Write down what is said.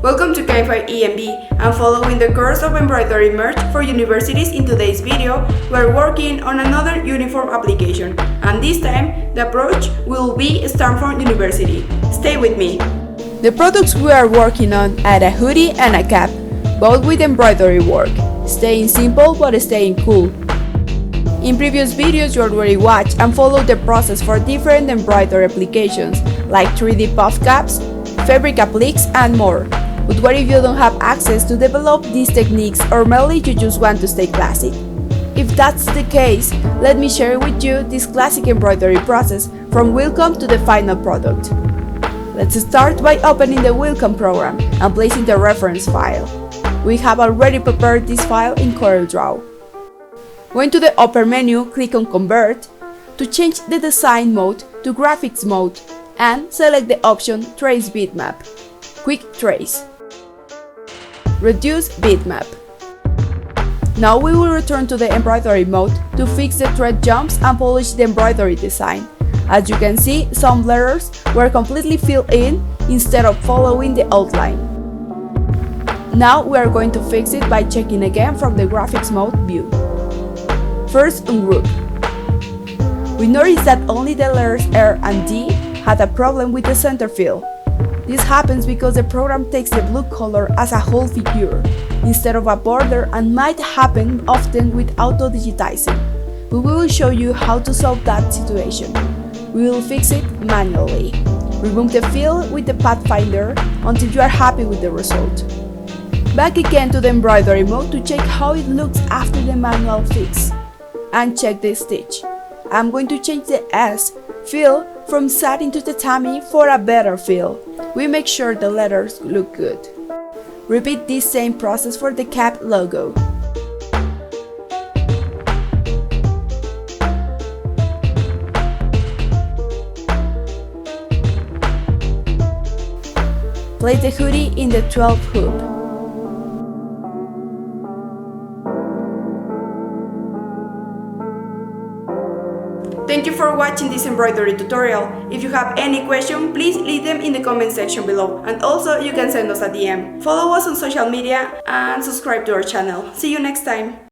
Welcome to CAMFive EMB, and following the course of embroidery merge for universities. In today's video, we're working on another uniform application, and this time the approach will be STANFORD University. Stay with me. The products we are working on are a hoodie and a cap, both with embroidery work, staying simple but staying cool. In previous videos you already watched and followed the process for different embroidery applications like 3D puff caps, fabric appliques and more. But what if you don't have access to develop these techniques, or mainly you just want to stay classic? If that's the case, let me share with you this classic embroidery process from WILCOM to the final product. Let's start by opening the WILCOM program and placing the reference file. We have already prepared this file in CorelDRAW. Going to the upper menu, click on Convert to change the design mode to graphics mode and select the option Trace Bitmap. Quick Trace. Reduce bitmap. Now we will return to the embroidery mode to fix the thread jumps and polish the embroidery design. As you can see, some letters were completely filled in instead of following the outline. Now we are going to fix it by checking again from the graphics mode view. First, Ungroup. We noticed that only the letters R and D had a problem with the center fill. This happens because the program takes the blue color as a whole figure instead of a border, and might happen often with AUTODIGITIZING, but we will show you how to solve that situation. We will fix it manually. Remove the fill with the Pathfinder until you are happy with the result. Back again to the embroidery mode to check how it looks after the manual fix. And check the stitch. I'm going to change the S fill from satin to tatami for a better feel. We make sure the letters look good. Repeat this same process for the cap logo. Place the hoodie in the 12th hoop. Thank you for watching this embroidery tutorial. If you have any question, please leave them in the comment section below, and also you can send us a DM. Follow us on social media and subscribe to our channel. See you next time.